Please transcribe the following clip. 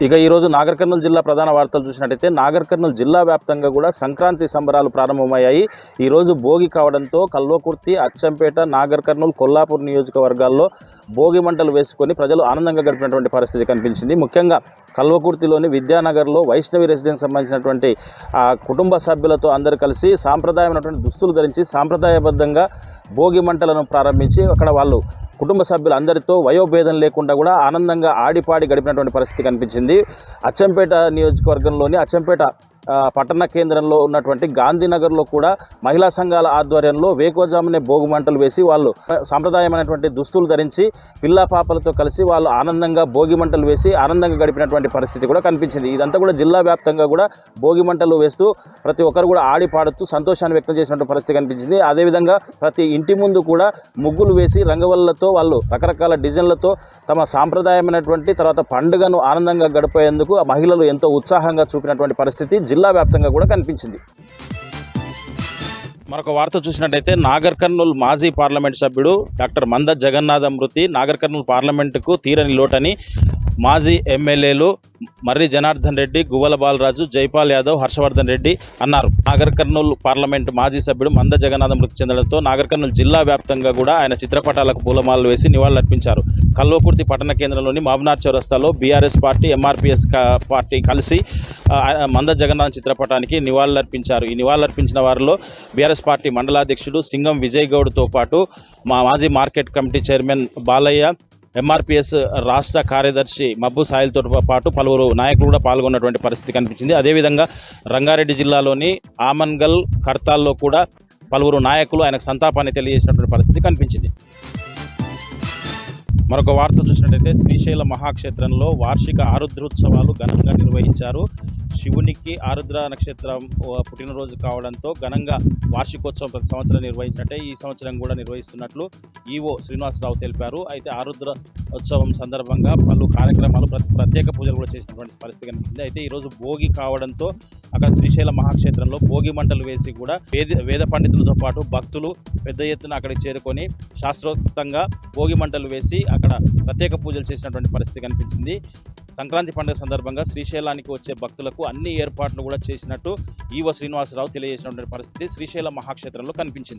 ఇక ఈరోజు నాగర్ కర్నూలు జిల్లా ప్రధాన వార్తలు చూసినట్టయితే నాగర్ కర్నూలు జిల్లా వ్యాప్తంగా కూడా సంక్రాంతి సంబరాలు ప్రారంభమయ్యాయి. ఈరోజు భోగి కావడంతో కల్వకుర్తి, అచ్చంపేట, నాగర్ కర్నూలు, కొల్లాపూర్ నియోజకవర్గాల్లో భోగి మంటలు వేసుకొని ప్రజలు ఆనందంగా గడిపినటువంటి పరిస్థితి కనిపించింది. ముఖ్యంగా కల్వకుర్తిలోని విద్యానగర్లో వైష్ణవి రెసిడెన్స్ సంబంధించినటువంటి కుటుంబ సభ్యులతో అందరూ కలిసి సాంప్రదాయమైనటువంటి దుస్తులు ధరించి సాంప్రదాయబద్ధంగా భోగి మంటలను ప్రారంభించి అక్కడ వాళ్ళు కుటుంబ సభ్యులందరితో వయోభేదం లేకుండా కూడా ఆనందంగా ఆడిపాడి గడిపినటువంటి పరిస్థితి కనిపించింది. అచ్చంపేట నియోజకవర్గంలోని అచ్చంపేట పట్టణ కేంద్రంలో ఉన్నటువంటి గాంధీనగర్లో కూడా మహిళా సంఘాల ఆధ్వర్యంలో వేకోజామునే భోగి మంటలు వేసి వాళ్ళు సాంప్రదాయమైనటువంటి దుస్తులు ధరించి పిల్లా పాపలతో కలిసి వాళ్ళు ఆనందంగా భోగి మంటలు వేసి ఆనందంగా గడిపినటువంటి పరిస్థితి కూడా కనిపించింది. ఇదంతా కూడా జిల్లా వ్యాప్తంగా కూడా భోగి మంటలు వేస్తూ ప్రతి ఒక్కరు కూడా ఆడి పాడుతూ సంతోషాన్ని వ్యక్తం చేసినటువంటి పరిస్థితి కనిపించింది. అదేవిధంగా ప్రతి ఇంటి ముందు కూడా ముగ్గులు వేసి రంగవల్లులతో వాళ్ళు రకరకాల డిజైన్లతో తమ సాంప్రదాయమైనటువంటి తర్వాత పండుగను ఆనందంగా గడిపేందుకు ఆ మహిళలు ఎంతో ఉత్సాహంగా చూపినటువంటి పరిస్థితి జిల్లా వ్యాప్తంగా కూడా కనిపించింది. మరొక వార్త చూసినట్టయితే నాగర్ కర్నూలు మాజీ పార్లమెంట్ సభ్యుడు డాక్టర్ మంద జగన్నాథ మృతి నాగర్ కర్నూలు పార్లమెంటుకు తీరని లోటని మాజీ ఎమ్మెల్యేలు మర్రి జనార్దన్ రెడ్డి, గువ్వల బాలరాజు, జైపాల్ యాదవ్, హర్షవర్ధన్ రెడ్డి అన్నారు. నాగర్ కర్నూలు పార్లమెంటు మాజీ సభ్యుడు మంద జగన్నాథ మృతి చెందడంతో నాగర్ కర్నూలు జిల్లా వ్యాప్తంగా కూడా ఆయన చిత్రపటాలకు పూలమాలలు వేసి నివాళులర్పించారు. కల్వకుర్తి పట్టణ కేంద్రంలోని మహబూబ్నగర్ చౌరస్తాలో బీఆర్ఎస్ పార్టీ, ఎంఆర్పీఎస్ పార్టీ కలిసి మంద జగన్నాథ్ చిత్రపటానికి నివాళులర్పించారు. ఈ నివాళులర్పించిన వారిలో బీఆర్ఎస్ పార్టీ మండలాధ్యక్షుడు సింగం విజయ్ గౌడ్తో పాటు మాజీ market committee chairman Balayya, MRPS రాష్ట్ర కార్యదర్శి మబ్బు సాయిల్తో పాటు పలువురు నాయకులు కూడా పాల్గొన్నటువంటి పరిస్థితి కనిపించింది. అదేవిధంగా రంగారెడ్డి జిల్లాలోని ఆమన్గల్, కర్తాల్లో కూడా పలువురు నాయకులు ఆయనకు సంతాపాన్ని తెలియజేసినటువంటి పరిస్థితి కనిపించింది. మరొక వార్త చూసినట్టయితే శ్రీశైల మహాక్షేత్రంలో వార్షిక ఆరుద్రోత్సవాలు ఘనంగా నిర్వహించారు. శివునికి ఆరుద్ర నక్షత్రం పుట్టినరోజు కావడంతో ఘనంగా వార్షికోత్సవం ప్రతి సంవత్సరం నిర్వహించినట్టే ఈ సంవత్సరం కూడా నిర్వహిస్తున్నట్లు ఈవో శ్రీనివాసరావు తెలిపారు. అయితే ఆరుద్ర ఉత్సవం సందర్భంగా పలు కార్యక్రమాలు ప్రత్యేక పూజలు కూడా చేసినటువంటి పరిస్థితి కనిపించింది. అయితే ఈరోజు భోగి కావడంతో అక్కడ శ్రీశైల మహాక్షేత్రంలో భోగి మంటలు వేసి కూడా వేద పండితులతో పాటు భక్తులు పెద్ద ఎత్తున అక్కడికి చేరుకొని శాస్త్రోక్తంగా భోగి మంటలు వేసి అక్కడ ప్రత్యేక పూజలు చేసినటువంటి పరిస్థితి కనిపించింది. సంక్రాంతి పండుగ సందర్భంగా శ్రీశైలానికి వచ్చే భక్తులకు అన్ని ఏర్పాట్లు కూడా చేసినట్టు ఈవో శ్రీనివాసరావు తెలియజేసినటువంటి పరిస్థితి శ్రీశైల మహాక్షేత్రంలో కనిపించింది.